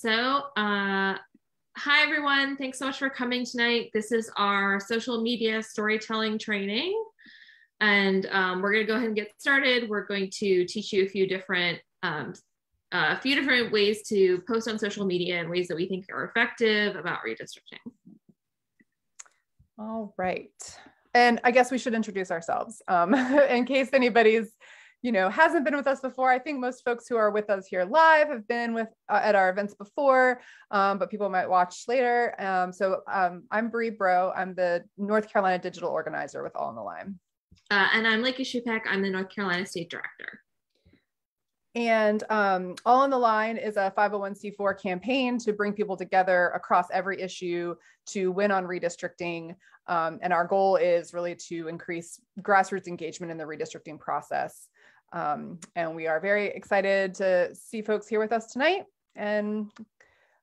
Hi everyone. Thanks so much for coming tonight. This is our social media storytelling training. And we're going to go ahead and get started. We're going to teach you a few different ways to post on social media and ways that we think are effective about redistricting. All right. And I guess we should introduce ourselves in case anybody's, hasn't been with us before. I think most folks who are with us here live have been with at our events before, but people might watch later. I'm Bree Bro. I'm the North Carolina digital organizer with All on the Line. And I'm Lakey Shupek. I'm the North Carolina State Director. And All on the Line is a 501c4 campaign to bring people together across every issue to win on redistricting. And our goal is really to increase grassroots engagement in the redistricting process. And we are very excited to see folks here with us tonight, and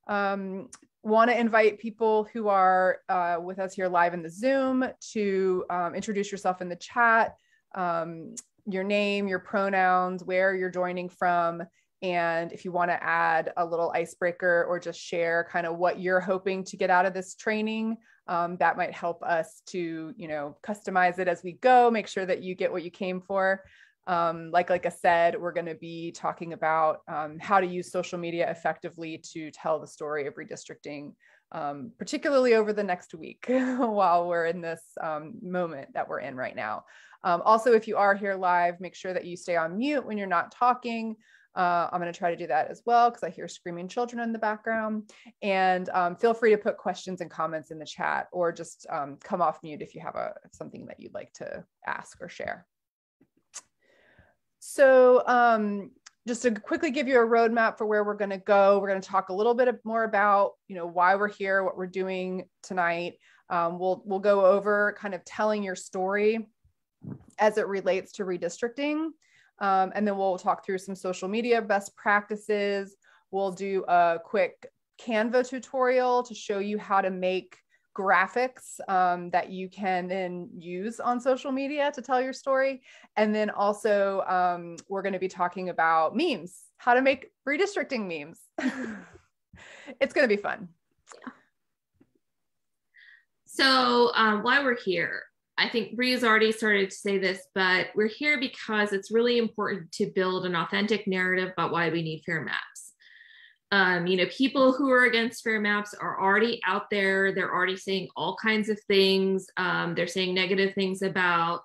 want to invite people who are with us here live in the Zoom to introduce yourself in the chat, your name, your pronouns, where you're joining from, and if you want to add a little icebreaker or just share kind of what you're hoping to get out of this training, that might help us to, customize it as we go, make sure that you get what you came for. Like I said, we're going to be talking about how to use social media effectively to tell the story of redistricting, particularly over the next week while we're in this moment that we're in right now. Also, if you are here live, make sure that you stay on mute when you're not talking. I'm going to try to do that as well because I hear screaming children in the background. And feel free to put questions and comments in the chat, or just come off mute if you have something that you'd like to ask or share. So just to quickly give you a roadmap for where we're going to go, we're going to talk a little bit more about, why we're here, what we're doing tonight. We'll go over kind of telling your story as it relates to redistricting. And then we'll talk through some social media best practices. We'll do a quick Canva tutorial to show you how to make graphics that you can then use on social media to tell your story. And then also we're going to be talking about memes, how to make redistricting memes. It's going to be fun. Yeah. So why we're here, I think Bree has already started to say this, but we're here because it's really important to build an authentic narrative about why we need fair maps. People who are against fair maps are already out there. They're already saying all kinds of things. They're saying negative things about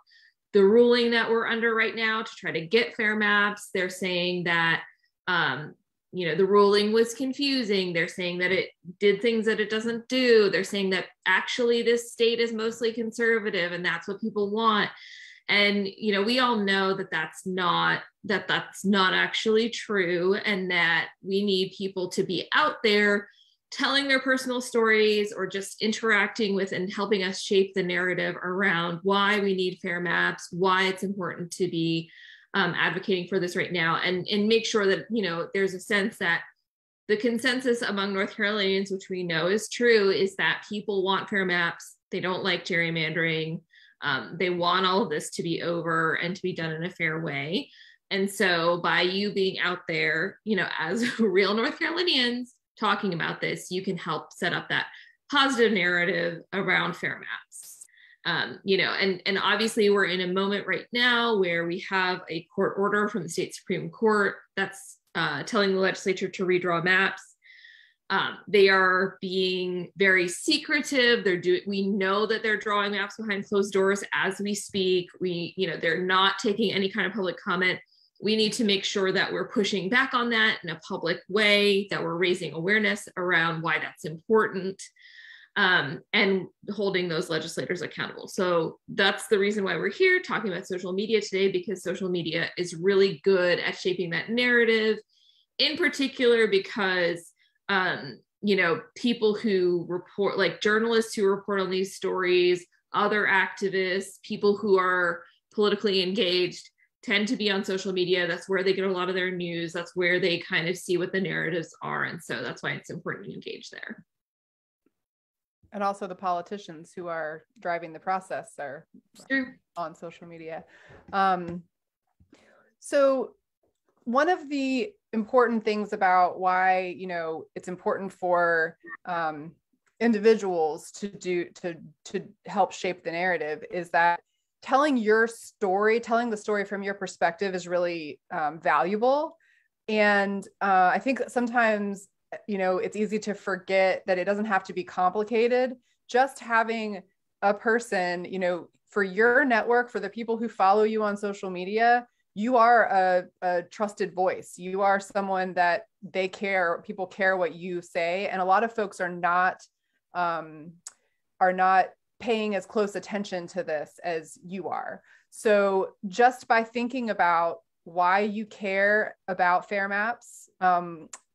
the ruling that we're under right now to try to get fair maps. They're saying that, the ruling was confusing. They're saying that it did things that it doesn't do. They're saying that actually this state is mostly conservative and that's what people want. And, we all know that that's not actually true, and that we need people to be out there telling their personal stories or just interacting with and helping us shape the narrative around why we need fair maps, why it's important to be advocating for this right now, and make sure that, there's a sense that the consensus among North Carolinians, which we know is true, is that people want fair maps. They don't like gerrymandering. They want all of this to be over and to be done in a fair way. And so by you being out there, as real North Carolinians talking about this, you can help set up that positive narrative around fair maps. And obviously we're in a moment right now where we have a court order from the state Supreme Court that's telling the legislature to redraw maps. They are being very secretive. We know that they're drawing maps behind closed doors as we speak. They're not taking any kind of public comment. We need to make sure that we're pushing back on that in a public way, that we're raising awareness around why that's important, and holding those legislators accountable. So that's the reason why we're here talking about social media today, because social media is really good at shaping that narrative, in particular because people who report, like journalists who report on these stories, other activists, people who are politically engaged, tend to be on social media. That's where they get a lot of their news. That's where they kind of see what the narratives are. And so that's why it's important to engage there. And also the politicians who are driving the process are on social media. So one of the important things about why, it's important for individuals to help shape the narrative is that telling the story from your perspective is really valuable. And I think sometimes, it's easy to forget that it doesn't have to be complicated. Just having a person, for your network, for the people who follow you on social media, you are a trusted voice. You are someone that people care what you say. And a lot of folks are not paying as close attention to this as you are. So just by thinking about why you care about fair maps,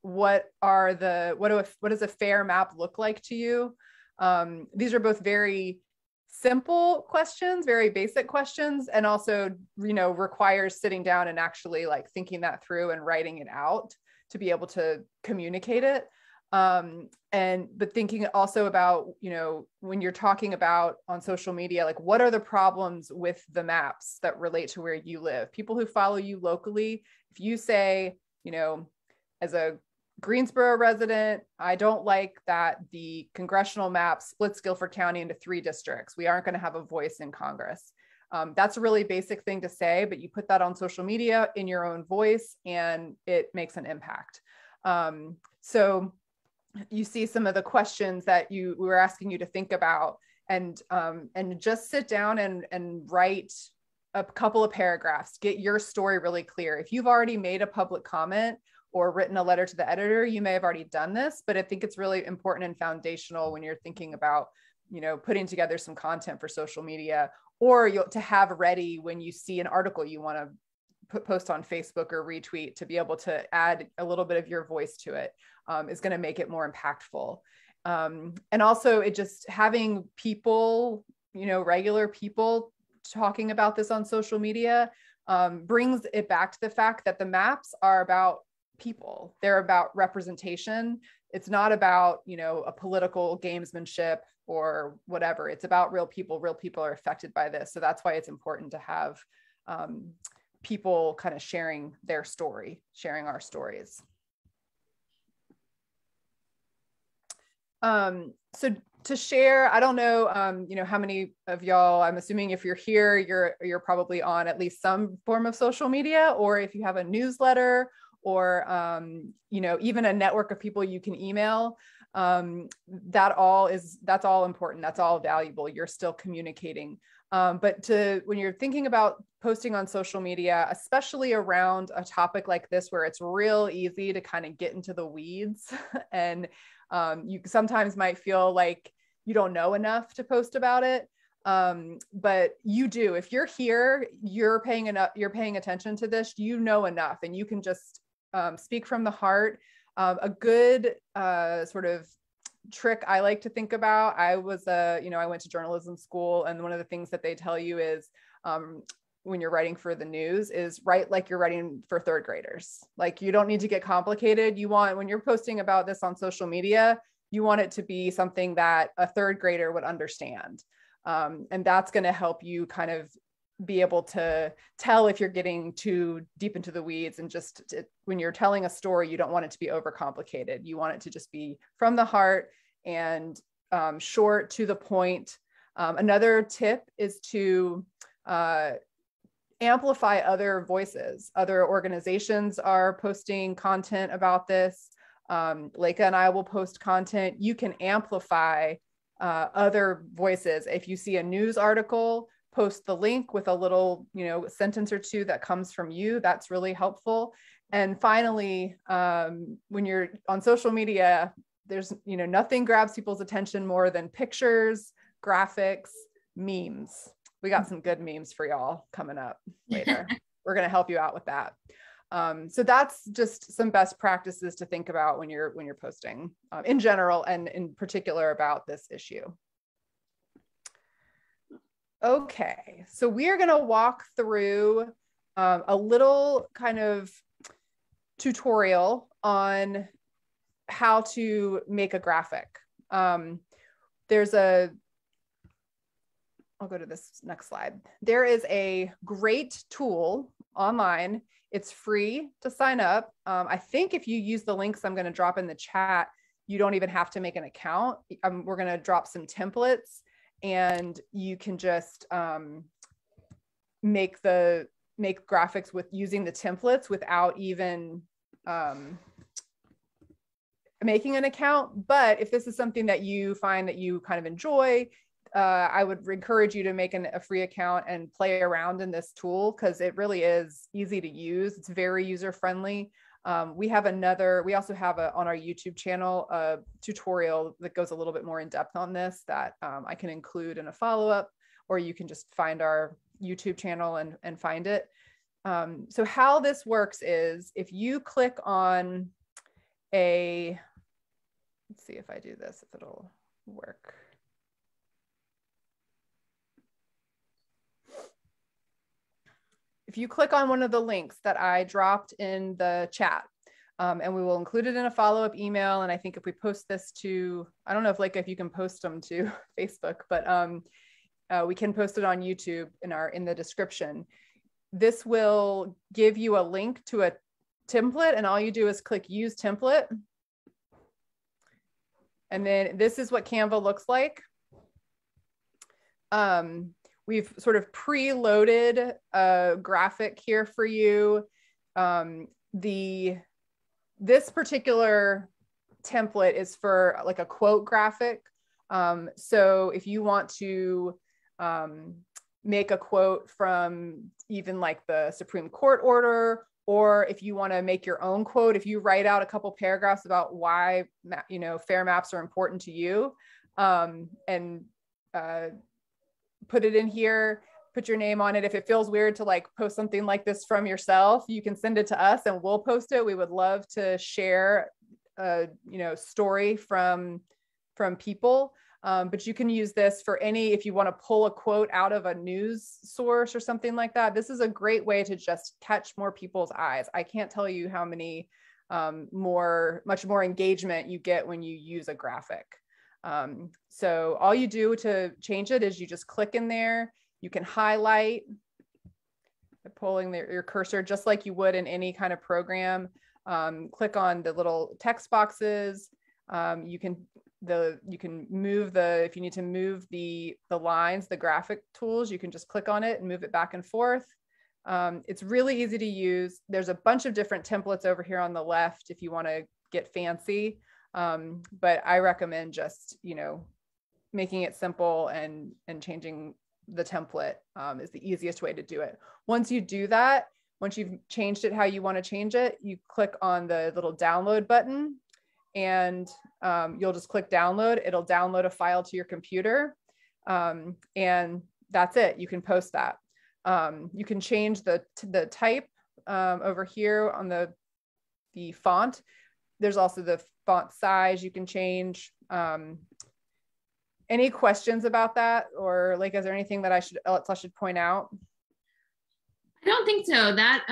what does a fair map look like to you? These are both very simple questions, very basic questions, and also, requires sitting down and actually like thinking that through and writing it out to be able to communicate it. But thinking also about, when you're talking about on social media, like what are the problems with the maps that relate to where you live? People who follow you locally, if you say, as a Greensboro resident, I don't like that the congressional map splits Guilford County into 3 districts. We aren't going to have a voice in Congress. That's a really basic thing to say, but you put that on social media in your own voice and it makes an impact. So you see some of the questions that we were asking you to think about, and just sit down and write a couple of paragraphs, get your story really clear. If you've already made a public comment or written a letter to the editor, you may have already done this, but I think it's really important and foundational when you're thinking about, putting together some content for social media, or to have ready when you see an article you want to post on Facebook or retweet, to be able to add a little bit of your voice to it is going to make it more impactful. And also it just having people, regular people talking about this on social media brings it back to the fact that the maps are about people. They're about representation. It's not about, a political gamesmanship or whatever. It's about real people. Real people are affected by this. So that's why it's important to have people kind of sharing their story, sharing our stories. So to share, I don't know, how many of y'all, I'm assuming if you're here, you're probably on at least some form of social media, or if you have a newsletter or, even a network of people you can email, that's all important. That's all valuable. You're still communicating. But when you're thinking about posting on social media, especially around a topic like this, where it's real easy to kind of get into the weeds and you sometimes might feel like you don't know enough to post about it. But you do. If you're here, you're paying attention to this, enough, and you can just speak from the heart. A good sort of trick I like to think about, I went to journalism school, and one of the things that they tell you is when you're writing for the news is write like you're writing for third graders. Like, you don't need to get complicated. When you're posting about this on social media, you want it to be something that a third grader would understand. And that's going to help you kind of be able to tell if you're getting too deep into the weeds. And when you're telling a story, you don't want it to be overcomplicated. You want it to just be from the heart and short, to the point. Another tip is to amplify other voices. Other organizations are posting content about this. Leica and I will post content. You can amplify other voices. If you see a news article, post the link with a little, sentence or two that comes from you. That's really helpful. And finally, when you're on social media, there's, nothing grabs people's attention more than pictures, graphics, memes. We got some good memes for y'all coming up later. We're going to help you out with that. So that's just some best practices to think about when you're posting in general, and in particular about this issue. Okay, so we are going to walk through a little kind of tutorial on how to make a graphic. There's I'll go to this next slide. There is a great tool online. It's free to sign up. I think if you use the links I'm going to drop in the chat, you don't even have to make an account. We're going to drop some templates, and you can just make graphics with using the templates without even making an account. But if this is something that you find that you kind of enjoy, I would encourage you to make a free account and play around in this tool, because it really is easy to use. It's very user friendly. We also have on our YouTube channel a tutorial that goes a little bit more in depth on this that I can include in a follow-up, or you can just find our YouTube channel and find it. So how this works is if you click on let's see if I do this, if it'll work. If you click on one of the links that I dropped in the chat, and we will include it in a follow-up email. And I think if we post this to, I don't know if you can post them to Facebook, but we can post it on YouTube in the description. This will give you a link to a template, and all you do is click use template. And then this is what Canva looks like. We've sort of preloaded a graphic here for you. This particular template is for like a quote graphic. So if you want to make a quote from even like the Supreme Court order, or if you want to make your own quote, if you write out a couple paragraphs about why fair maps are important to you, and put it in here, put your name on it. If it feels weird to like post something like this from yourself, you can send it to us and we'll post it. We would love to share a story from people. But you can use this for if you want to pull a quote out of a news source or something like that. This is a great way to just catch more people's eyes. I can't tell you how many much more engagement you get when you use a graphic. So all you do to change it is you just click in there. You can highlight by pulling your cursor just like you would in any kind of program. Click on the little text boxes. You can move if you need to move the lines, the graphic tools, you can just click on it and move it back and forth. It's really easy to use. There's a bunch of different templates over here on the left if you want to get fancy. But I recommend just, making it simple and changing the template is the easiest way to do it. Once you do that, once you've changed it how you want to change it, you click on the little download button, and you'll just click download. It'll download a file to your computer, and that's it. You can post that. You can change the type over here on the font. There's also the font size you can change. Any questions about that, or like, is there anything that I should point out? I don't think so. That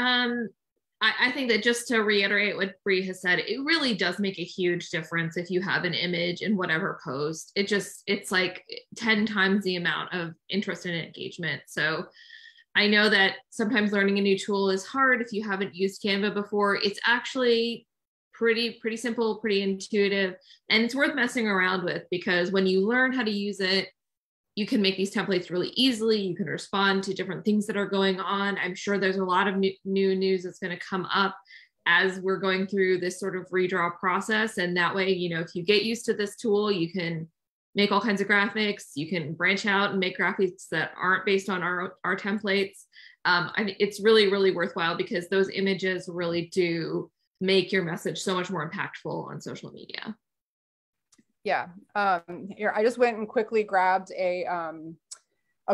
I think that, just to reiterate what Bree has said, it really does make a huge difference if you have an image in whatever post. It's like 10 times the amount of interest and engagement. So I know that sometimes learning a new tool is hard if you haven't used Canva before. It's actually pretty simple, pretty intuitive, and it's worth messing around with, because when you learn how to use it, you can make these templates really easily. You can respond to different things that are going on. I'm sure there's a lot of new news that's going to come up as we're going through this sort of redraw process. And that way, if you get used to this tool, you can make all kinds of graphics. You can branch out and make graphics that aren't based on our templates. It's really, really worthwhile, because those images really do make your message so much more impactful on social media. Yeah. Here, I just went and quickly grabbed a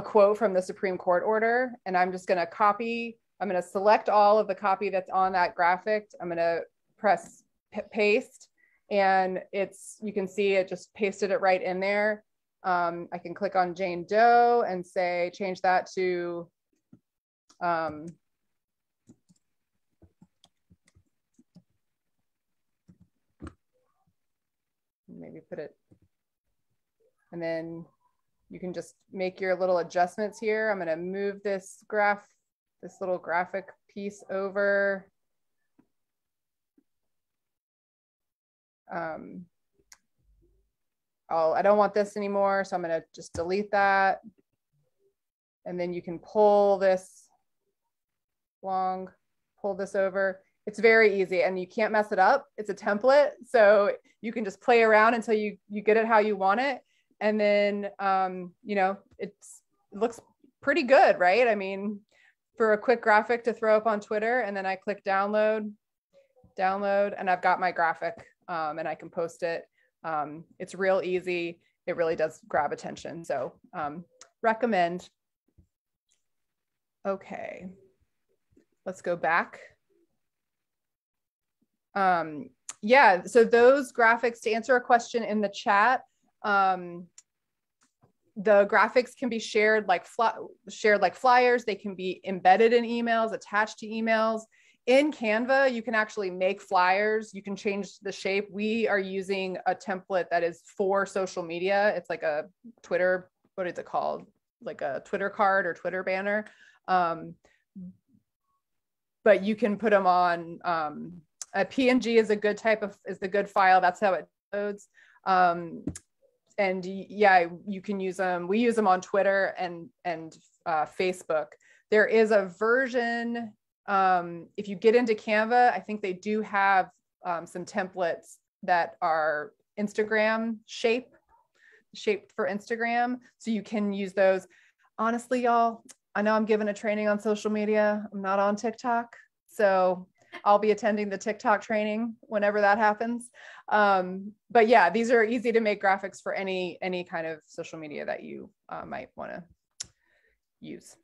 quote from the Supreme Court order, and I'm just going to select all of the copy that's on that graphic. I'm going to press paste, and you can see it just pasted it right in there. I can click on Jane Doe and say, change that to, maybe put it, and then you can just make your little adjustments here. I'm going to move this little graphic piece over. I don't want this anymore, so I'm going to just delete that. And then you can pull this over. It's very easy and you can't mess it up. It's a template, so you can just play around until you get it how you want it. And then, you know, it looks pretty good, right? I mean, for a quick graphic to throw up on Twitter, and then I click download, and I've got my graphic, and I can post it. It's real easy. It really does grab attention. So recommend. Okay, let's go back. Yeah, so those graphics, to answer a question in the chat, the graphics can be shared like flyers. They can be embedded in emails, attached to emails. In Canva, you can actually make flyers. You can change the shape. We are using a template that is for social media. It's like a Twitter, what is it called? Like a Twitter card or Twitter banner. But you can put them on, a PNG is a good good file. That's how it loads. And yeah, you can use them. We use them on Twitter and Facebook. There is a version, if you get into Canva, I think they do have some templates that are Instagram shaped for Instagram. So you can use those. Honestly, y'all, I know I'm giving a training on social media. I'm not on TikTok. So I'll be attending the TikTok training whenever that happens. But yeah, these are easy to make graphics for any kind of social media that you might want to use.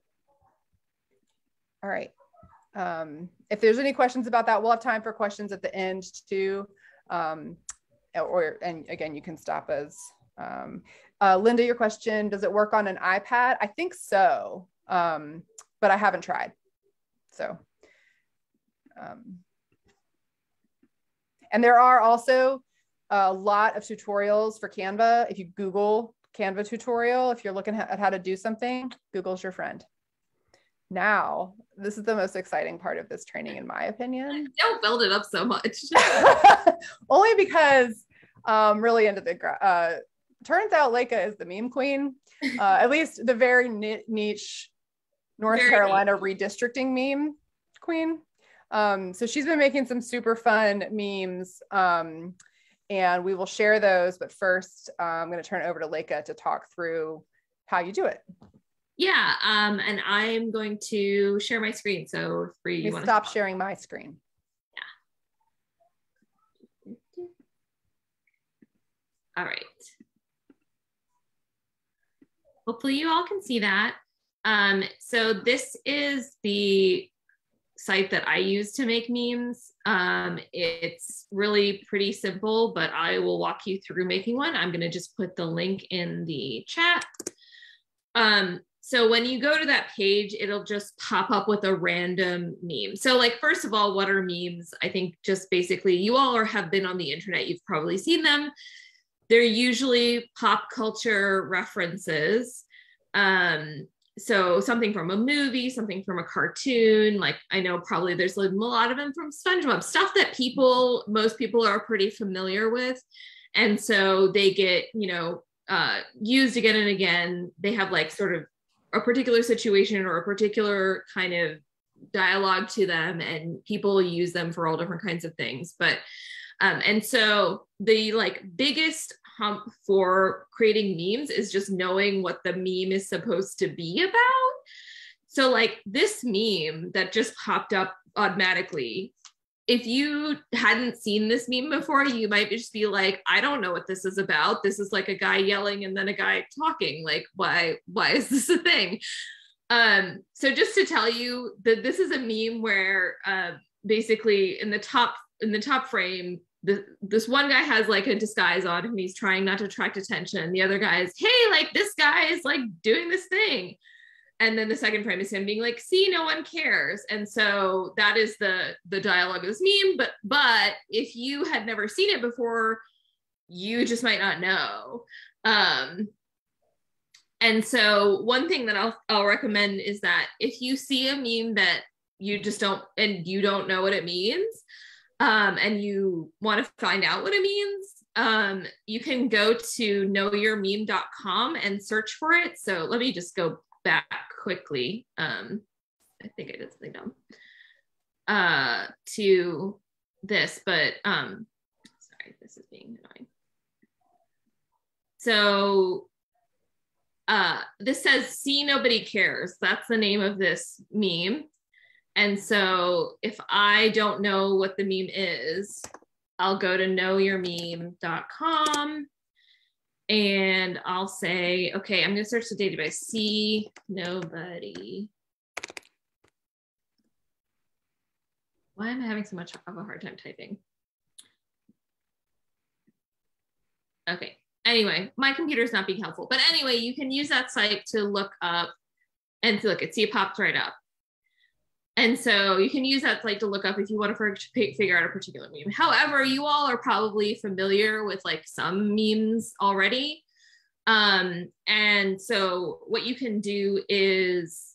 All right. If there's any questions about that, we'll have time for questions at the end too. And again, you can stop us. Linda, your question, does it work on an iPad? I think so, but I haven't tried. So, and there are also a lot of tutorials for Canva. If you Google Canva tutorial, if you're looking at how to do something, Google's your friend. Now, this is the most exciting part of this training, in my opinion. Don't build it up so much. Only because really into the, turns out Leica is the meme queen, at least the very niche North Carolina redistricting meme queen. So she's been making some super fun memes, and we will share those. But first, I'm going to turn it over to Leica to talk through how you do it. Yeah, and I'm going to share my screen. So if you want to stop sharing my screen. Yeah. All right. Hopefully you all can see that. So this is the site that I use to make memes. It's really pretty simple, but I will walk you through making one. I'm going to just put the link in the chat. So when you go to that page, it'll just pop up with a random meme. So like, first of all, what are memes? I think just basically you all have been on the internet. You've probably seen them. They're usually pop culture references. So something from a movie, something from a cartoon, like I know probably there's a lot of them from SpongeBob, stuff that most people are pretty familiar with. And so they get, used again and again. They have like sort of a particular situation or a particular kind of dialogue to them, and people use them for all different kinds of things. But, and so the like biggest hump for creating memes is just knowing what the meme is supposed to be about. So like this meme that just popped up automatically, if you hadn't seen this meme before, you might just be like, I don't know what this is about. This is like a guy yelling and then a guy talking. Like, why is this a thing? So just to tell you that this is a meme where basically in the top frame, this one guy has like a disguise on and he's trying not to attract attention. The other guy is, hey, like this guy is like doing this thing. And then the second frame is him being like, see, no one cares. And so that is the dialogue of this meme. But if you had never seen it before, you just might not know. And so one thing that I'll recommend is that if you see a meme that you just don't, and you don't know what it means, and you want to find out what it means, you can go to knowyourmeme.com and search for it. So let me just go back quickly. I think I did something dumb to this, but sorry, this is being annoying. So this says, see nobody cares. That's the name of this meme. And so if I don't know what the meme is, I'll go to knowyourmeme.com and I'll say, okay, I'm going to search the database, see nobody. Why am I having so much of a hard time typing? Okay. Anyway, my computer's not being helpful. But anyway, you can use that site to look up and to look at, see, it pops right up. And so you can use that site to look up if you want to figure out a particular meme. However, you all are probably familiar with like some memes already. And so what you can do is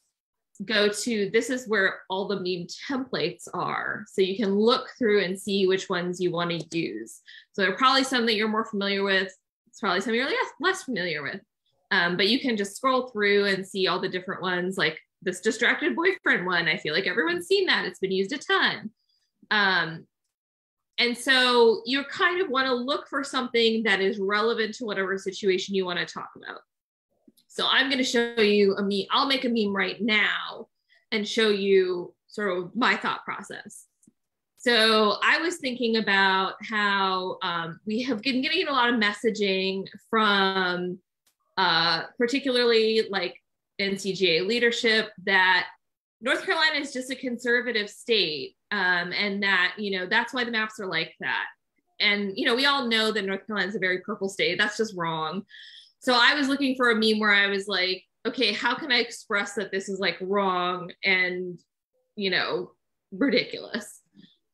go to, this is where all the meme templates are. So you can look through and see which ones you want to use. So there are probably some that you're more familiar with. It's probably some you're less familiar with. But you can just scroll through and see all the different ones, like this distracted boyfriend one. I feel like everyone's seen that. It's been used a ton. And so you kind of want to look for something that is relevant to whatever situation you want to talk about. So I'm going to show you a meme. I'll make a meme right now and show you sort of my thought process. So I was thinking about how we have been getting a lot of messaging from particularly like NCGA leadership that North Carolina is just a conservative state, and that, you know, that's why the maps are like that. And, you know, we all know that North Carolina is a very purple state. That's just wrong. So I was looking for a meme where I was like, okay, how can I express that this is like wrong and, you know, ridiculous?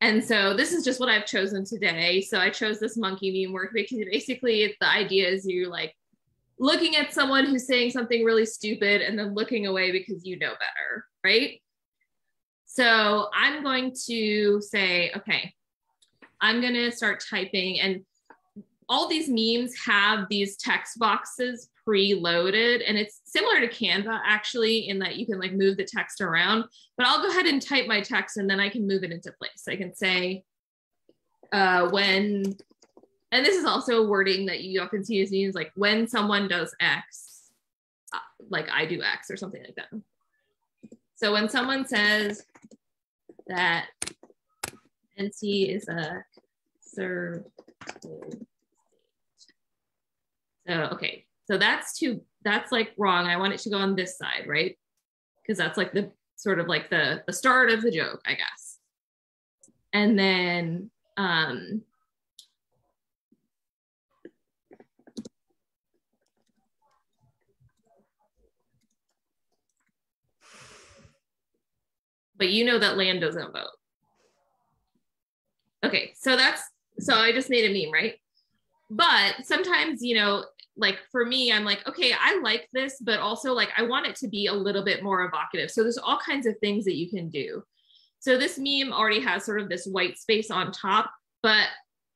And so this is just what I've chosen today. So I chose this monkey meme where basically the idea is you like looking at someone who's saying something really stupid and then looking away because you know better, right? So I'm going to say, okay, I'm going to start typing, and all these memes have these text boxes preloaded, and it's similar to Canva actually in that you can like move the text around, but I'll go ahead and type my text and then I can move it into place. I can say when, and this is also wording that you often see as memes, like when someone does X, like I do X or something like that. So when someone says that NC is a conservative state. So, okay. So that's like wrong. I want it to go on this side, right? Because that's like the sort of like the start of the joke, I guess. And then, but you know that land doesn't vote. Okay, so I just made a meme, right? But sometimes, you know, like for me, I'm like, okay, I like this, but also like I want it to be a little bit more evocative. So there's all kinds of things that you can do. So this meme already has sort of this white space on top, but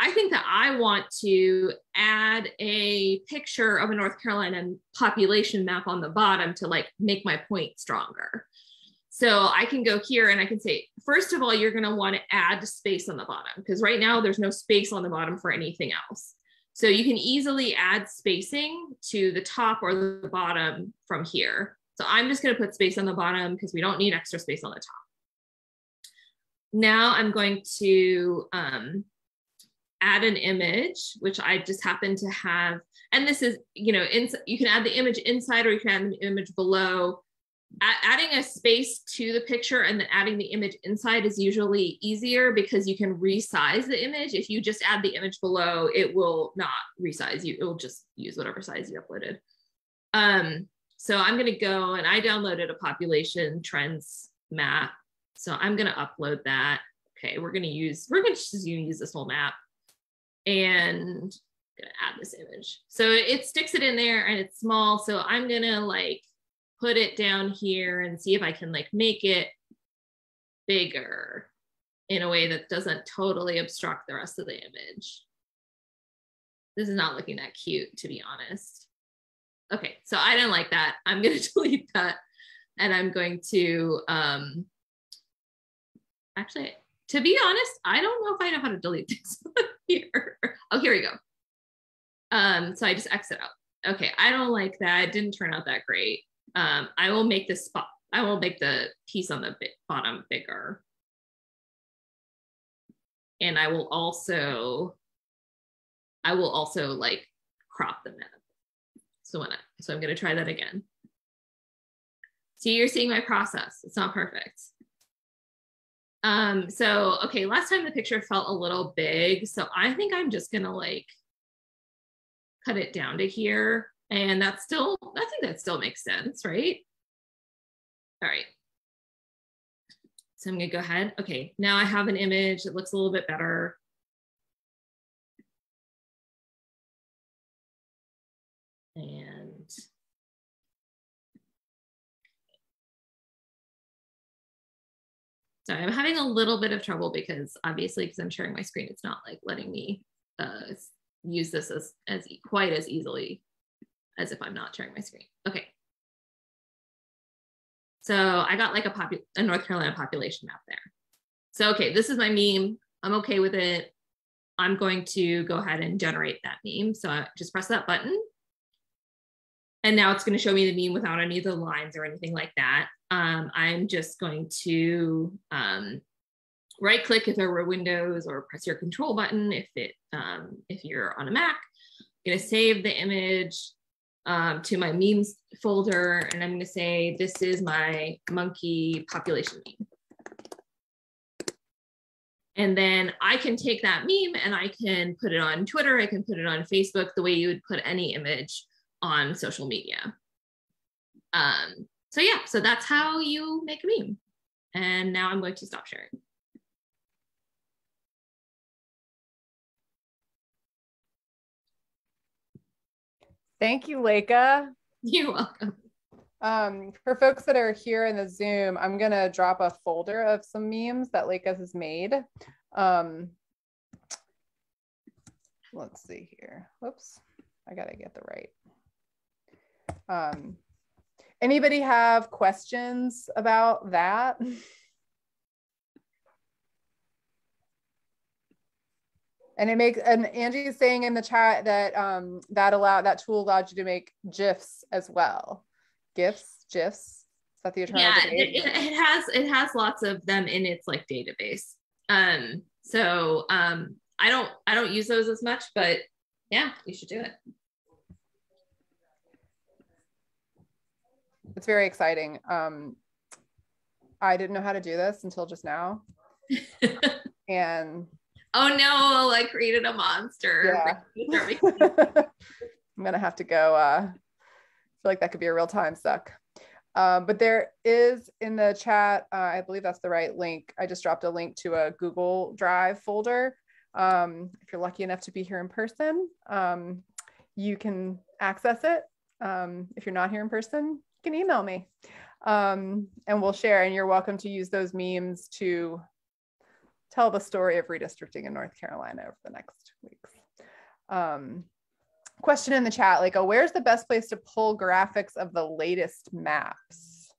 I think that I want to add a picture of a North Carolina population map on the bottom to like make my point stronger. So I can go here and I can say, first of all, you're going to want to add space on the bottom because right now there's no space on the bottom for anything else. So you can easily add spacing to the top or the bottom from here. So I'm just going to put space on the bottom because we don't need extra space on the top. Now I'm going to add an image, which I just happen to have. And this is, you know, you can add the image inside or you can add the image below. Adding a space to the picture and then adding the image inside is usually easier because you can resize the image. If you just add the image below, it will not resize you. It will just use whatever size you uploaded. So I'm going to go, and I downloaded a population trends map. So I'm going to upload that. Okay, we're going to just use this whole map. And gonna add this image. So it sticks it in there and it's small. So I'm gonna like put it down here and see if I can like make it bigger in a way that doesn't totally obstruct the rest of the image. This is not looking that cute, to be honest. Okay, so I didn't like that. I'm gonna delete that. And I'm going to, actually, to be honest, I don't know if I know how to delete this here. Oh, here we go. So I just exit out. Okay, I don't like that. It didn't turn out that great. I will make this spot, I will make the piece on the bottom bigger. And I will also like crop the map. So I'm gonna try that again. See, you're seeing my process. It's not perfect. So, okay, last time the picture felt a little big. So I think I'm just gonna like cut it down to here. And I think that still makes sense, right? All right. So I'm gonna go ahead. Okay, now I have an image that looks a little bit better. And so I'm having a little bit of trouble because obviously, because I'm sharing my screen, it's not like letting me use this as quite as easily as if I'm not sharing my screen. Okay. So I got like a North Carolina population map there. So, okay, this is my meme. I'm okay with it. I'm going to go ahead and generate that meme. So I just press that button. And now it's going to show me the meme without any of the lines or anything like that. I'm just going to right click if there were Windows, or press your control button if you're on a Mac. I'm going to save the image to my memes folder, and I'm going to say this is my monkey population meme. And then I can take that meme and I can put it on Twitter, I can put it on Facebook, the way you would put any image on social media. So yeah, so that's how you make a meme. And now I'm going to stop sharing. Thank you, Leica. You're welcome. For folks that are here in the Zoom, I'm gonna drop a folder of some memes that Leica has made. Let's see here. Whoops, I gotta get the right. Anybody have questions about that? And Angie is saying in the chat that that tool allowed you to make GIFs as well. GIFs. Is that the eternal debate? It has lots of them in its like database. I don't use those as much, but yeah, you should do it. It's very exciting. I didn't know how to do this until just now. And oh no, I created a monster. Yeah. I'm gonna have to go. I feel like that could be a real time suck. But there is in the chat, I believe that's the right link. I just dropped a link to a Google Drive folder. If you're lucky enough to be here in person, you can access it. If you're not here in person, you can email me and we'll share. And you're welcome to use those memes to tell the story of redistricting in North Carolina over the next weeks. Question in the chat, like, where's the best place to pull graphics of the latest maps?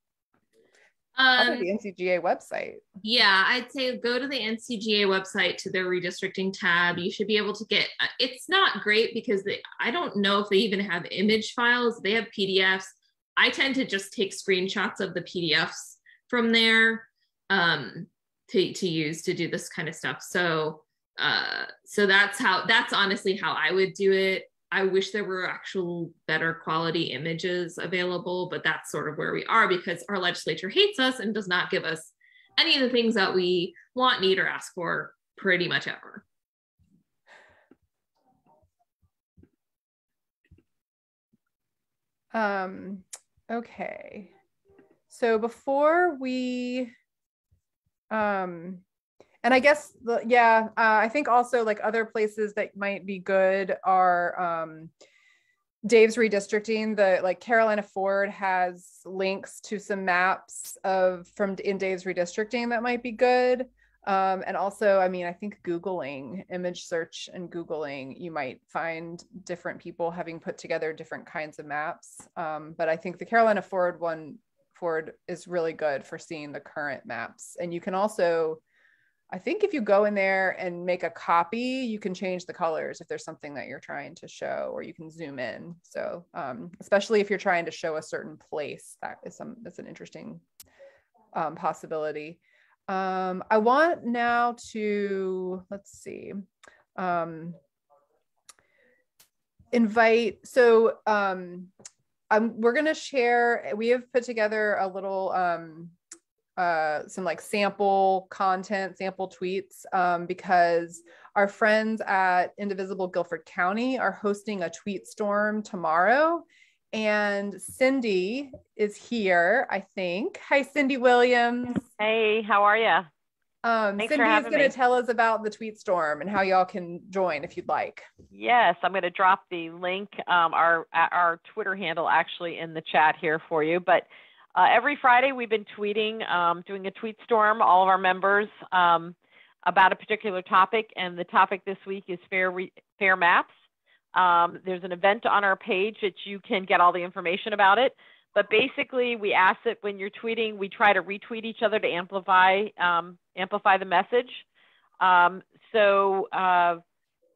Probably the NCGA website. Yeah, I'd say go to the NCGA website to their redistricting tab. You should be able to get, it's not great because I don't know if they even have image files. They have PDFs. I tend to just take screenshots of the PDFs from there to use to do this kind of stuff. So that's honestly how I would do it. I wish there were actual better quality images available, but that's sort of where we are because our legislature hates us and does not give us any of the things that we want, need, or ask for pretty much ever. Okay. So before we, and And I guess, I think also like other places that might be good are Dave's redistricting. The like Carolina Ford has links to some maps in Dave's redistricting that might be good. And also, I mean, I think Googling, image search and Googling, you might find different people having put together different kinds of maps. But I think the Carolina Ford is really good for seeing the current maps. And you can also, I think if you go in there and make a copy, you can change the colors if there's something that you're trying to show, or you can zoom in. So especially if you're trying to show a certain place, that's an interesting possibility. I want now to, let's see, invite, so we're going to share, we have put together a little, some like sample content, sample tweets, because our friends at Indivisible Guilford County are hosting a tweet storm tomorrow. And Cindy is here, I think. Hi, Cindy Williams. Hey, how are you? Cindy is going to tell us about the tweet storm and how y'all can join if you'd like. Yes, I'm going to drop the link, our Twitter handle actually in the chat here for you. But every Friday we've been tweeting, doing a tweet storm, all of our members, about a particular topic. And the topic this week is fair maps. There's an event on our page that you can get all the information about it. But basically, we ask that when you're tweeting, we try to retweet each other to amplify the message.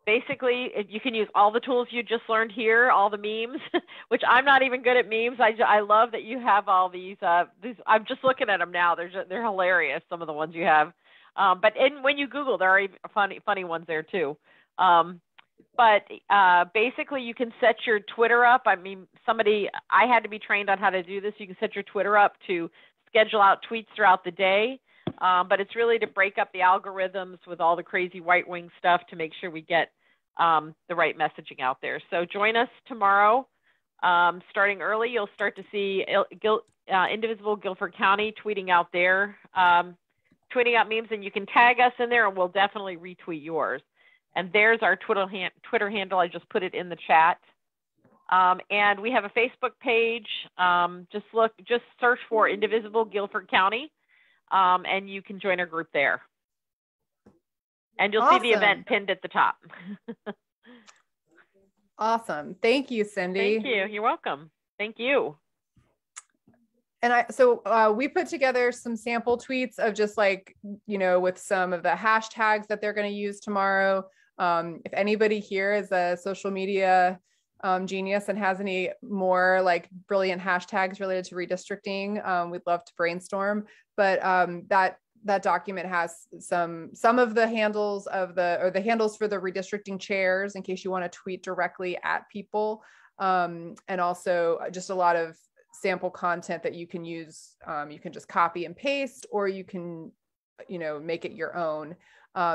Basically, you can use all the tools you just learned here, all the memes, which I'm not even good at memes. I love that you have all these. I'm just looking at them now. They're hilarious, some of the ones you have. But when you Google, there are even funny ones there too. But basically, you can set your Twitter up. I mean, I had to be trained on how to do this. You can set your Twitter up to schedule out tweets throughout the day. But it's really to break up the algorithms with all the crazy right-wing stuff to make sure we get the right messaging out there. So join us tomorrow. Starting early, you'll start to see Indivisible Guilford County tweeting out tweeting out memes, and you can tag us in there, and we'll definitely retweet yours. And there's our Twitter handle. I just put it in the chat. And we have a Facebook page. Just search for Indivisible Guilford County, and you can join our group there. And you'll see the event pinned at the top. Awesome. Thank you, Cindy. Thank you. You're welcome. Thank you. And we put together some sample tweets of just like, with some of the hashtags that they're going to use tomorrow. If anybody here is a social media genius and has any more like brilliant hashtags related to redistricting, we'd love to brainstorm. But that document has some of the handles the handles for the redistricting chairs in case you want to tweet directly at people, and also just a lot of sample content that you can use. You can just copy and paste, or you can make it your own,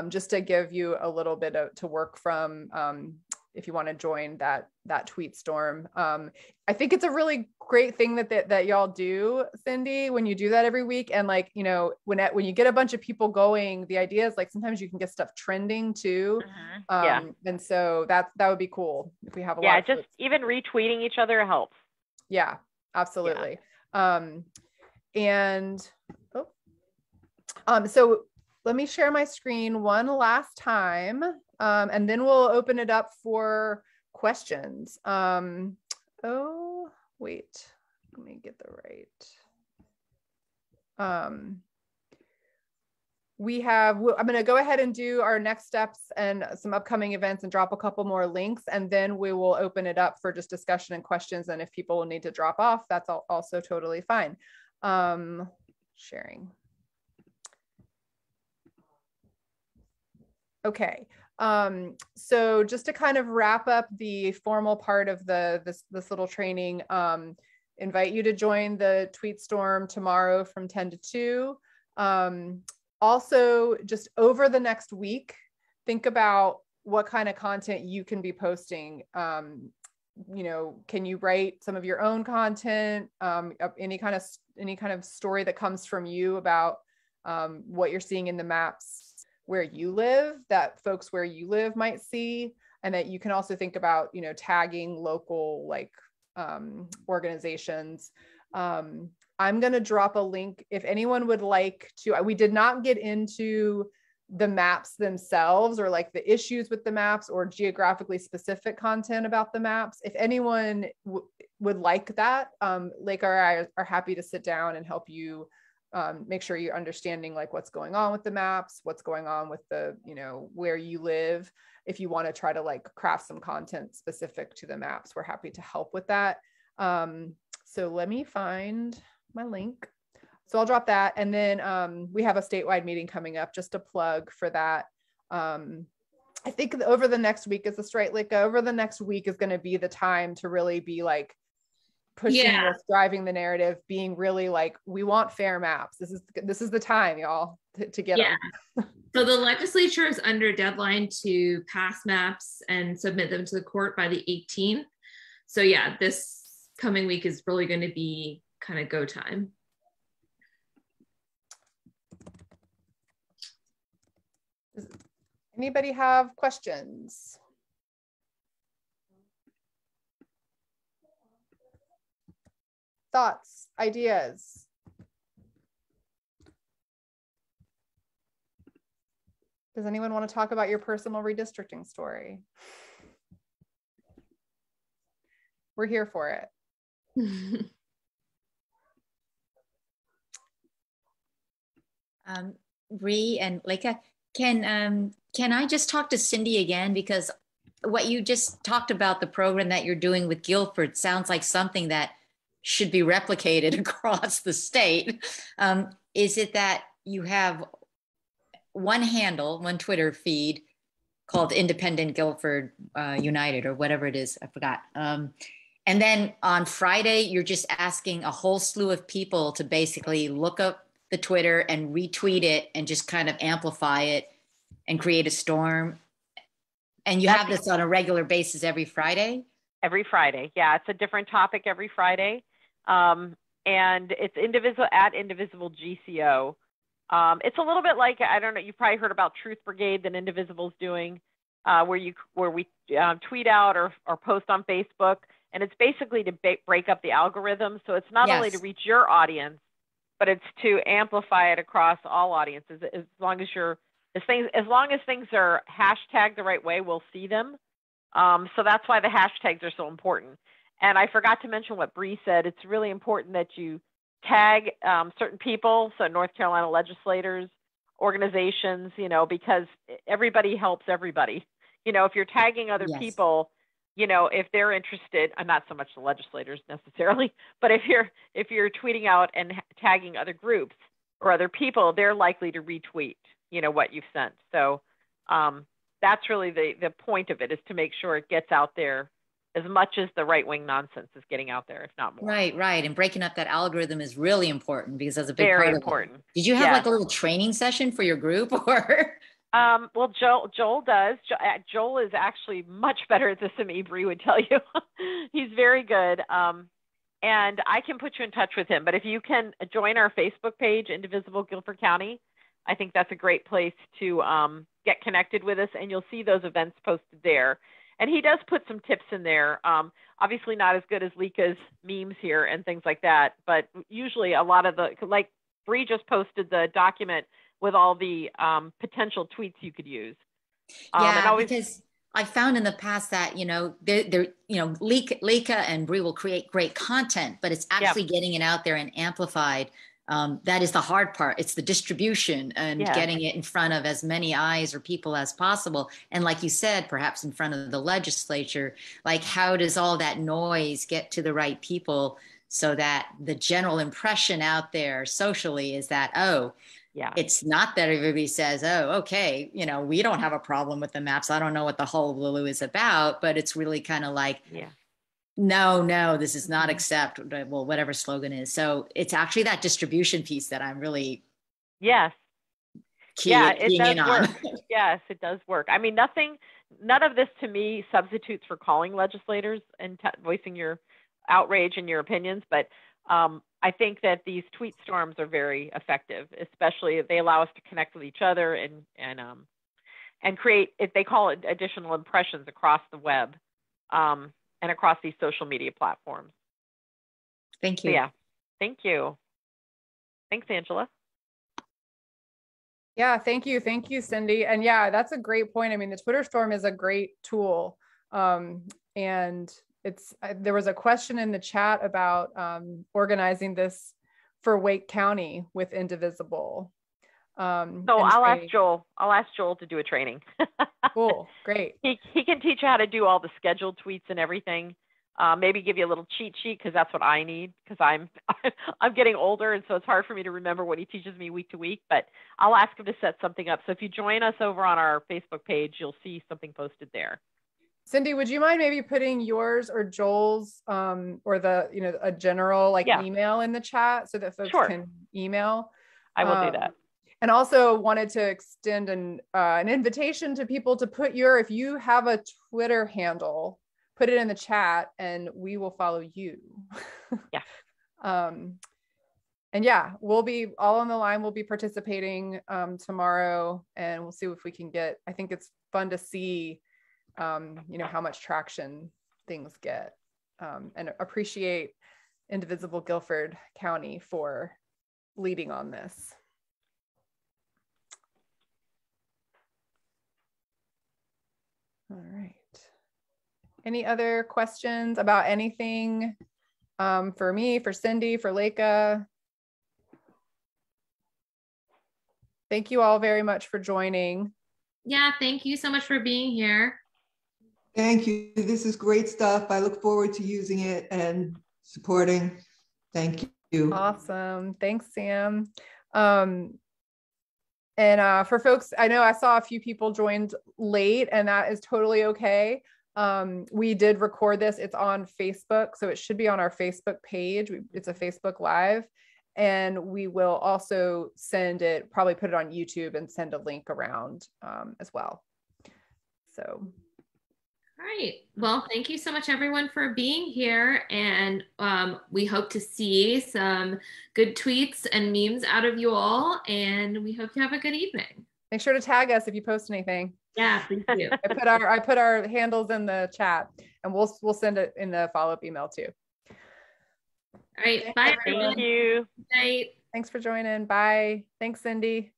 just to give you a little bit to work from if you want to join that tweet storm. I think it's a really great thing that y'all do, Cindy, when you do that every week. And like, when you get a bunch of people going, the idea is like sometimes you can get stuff trending too. And so that would be cool if we have a lot of just even retweeting each other helps. Yeah, absolutely. So let me share my screen one last time, and then we'll open it up for questions. Oh, wait, let me get the right. I'm going to go ahead and do our next steps and some upcoming events and drop a couple more links, and then we will open it up for just discussion and questions. And if people will need to drop off, that's also totally fine. Sharing. Okay. So just to kind of wrap up the formal part of this little training, invite you to join the tweet storm tomorrow from 10 to 2. Also, just over the next week, think about what kind of content you can be posting. Can you write some of your own content, any kind of story that comes from you about what you're seeing in the maps, where you live that folks where you live might see. And that you can also think about, you know, tagging local like organizations. I'm going to drop a link if anyone would like to. We did not get into the maps themselves or like the issues with the maps or geographically specific content about the maps. If anyone would like that, Lake or I are happy to sit down and help you make sure you're understanding like what's going on with the maps, what's going on with the, you know, where you live. If you want to try to like craft some content specific to the maps, we're happy to help with that. So let me find my link. So I'll drop that. And then we have a statewide meeting coming up, just a plug for that. I think over the next week is the straight like over the next week is going to be the time to really be like pushing this, driving the narrative, being really like, we want fair maps. This is the time, y'all, to get them. So the legislature is under deadline to pass maps and submit them to the court by the 18th. So yeah, this coming week is really going to be kind of go time. Does anybody have questions? Thoughts, ideas? Does anyone want to talk about your personal redistricting story? We're here for it. Bree and Leica, can I just talk to Cindy again? Because what you just talked about, the program that you're doing with Guilford, sounds like something that should be replicated across the state. Is it that you have one handle, one Twitter feed called Independent Guilford United or whatever it is, I forgot. And then on Friday, you're just asking a whole slew of people to basically look up the Twitter and retweet it and just kind of amplify it and create a storm. And you have this on a regular basis every Friday? Every Friday. Yeah, it's a different topic every Friday. And it's at Indivisible GCO. It's a little bit like, I don't know, you've probably heard about Truth Brigade that Indivisible's doing, where we tweet out or post on Facebook. And it's basically to break up the algorithm. So it's not only to reach your audience, but it's to amplify it across all audiences. As long as things are hashtagged the right way, we'll see them. So that's why the hashtags are so important. And I forgot to mention what Bree said. It's really important that you tag certain people, so North Carolina legislators, organizations, you know, because everybody helps everybody. You know, if you're tagging other people, you know, if they're interested, and not so much the legislators necessarily, but if you're tweeting out and tagging other groups or other people, they're likely to retweet, you know, what you've sent. So that's really the point of it, is to make sure it gets out there as much as the right-wing nonsense is getting out there, if not more. Right. And breaking up that algorithm is really important, because that's a big Very part important. of it. Did you have like a little training session for your group or? Well, Joel does. Joel is actually much better at this than me, Bree would tell you. He's very good. And I can put you in touch with him. But if you can join our Facebook page, Indivisible Guilford County, I think that's a great place to get connected with us. And you'll see those events posted there. And he does put some tips in there. Obviously not as good as Lika's memes here and things like that. But usually a lot of like Bree just posted the document with all the potential tweets you could use. Because I found in the past that, you know, Lika and Bree will create great content, but it's actually getting it out there and amplified. That is the hard part. It's the distribution and getting it in front of as many eyes or people as possible. And like you said, perhaps in front of the legislature, like how does all that noise get to the right people so that the general impression out there socially is that, it's not that everybody says, okay, you know, we don't have a problem with the maps. I don't know what the hullabaloo is about, but it's really kind of like, no, this is not acceptable, whatever slogan is. So it's actually that distribution piece that I'm really keying in on. Yes, it does work. I mean, none of this to me substitutes for calling legislators and voicing your outrage and your opinions, but I think that these tweet storms are very effective, especially if they allow us to connect with each other and create, if they call it, additional impressions across the web and across these social media platforms. Thank you. So, yeah, thank you. Thanks, Angela. Yeah, thank you. Thank you, Cindy. And yeah, that's a great point. I mean, the Twitter storm is a great tool. And there was a question in the chat about organizing this for Wake County with Indivisible. So I'll ask Joel to do a training. Cool, great. He can teach you how to do all the scheduled tweets and everything. Maybe give you a little cheat sheet, because that's what I need, because I'm getting older, and so it's hard for me to remember what he teaches me week to week. But I'll ask him to set something up. So if you join us over on our Facebook page, you'll see something posted there. Cindy, would you mind maybe putting yours or Joel's or a general email in the chat so that folks can email? I will do that. And also wanted to extend an invitation to people to put if you have a Twitter handle, put it in the chat and we will follow you. Yeah. And yeah, we'll be all on the line. We'll be participating tomorrow, and we'll see if we can I think it's fun to see how much traction things get, and appreciate Indivisible Guilford County for leading on this. All right. Any other questions about anything for me, for Cindy, for Leica? Thank you all very much for joining. Yeah, thank you so much for being here. Thank you. This is great stuff. I look forward to using it and supporting. Thank you. Awesome. Thanks, Sam. And for folks, I know I saw a few people joined late, and that is totally okay. We did record this. It's on Facebook, so it should be on our Facebook page. It's a Facebook Live, and we will also probably put it on YouTube and send a link around as well. So. All right. Well, thank you so much, everyone, for being here. And we hope to see some good tweets and memes out of you all. And we hope you have a good evening. Make sure to tag us if you post anything. Yeah, please do. I put our handles in the chat, and we'll send it in the follow-up email too. All right. Bye, everyone. Thank you. Good night. Thanks for joining. Bye. Thanks, Cindy.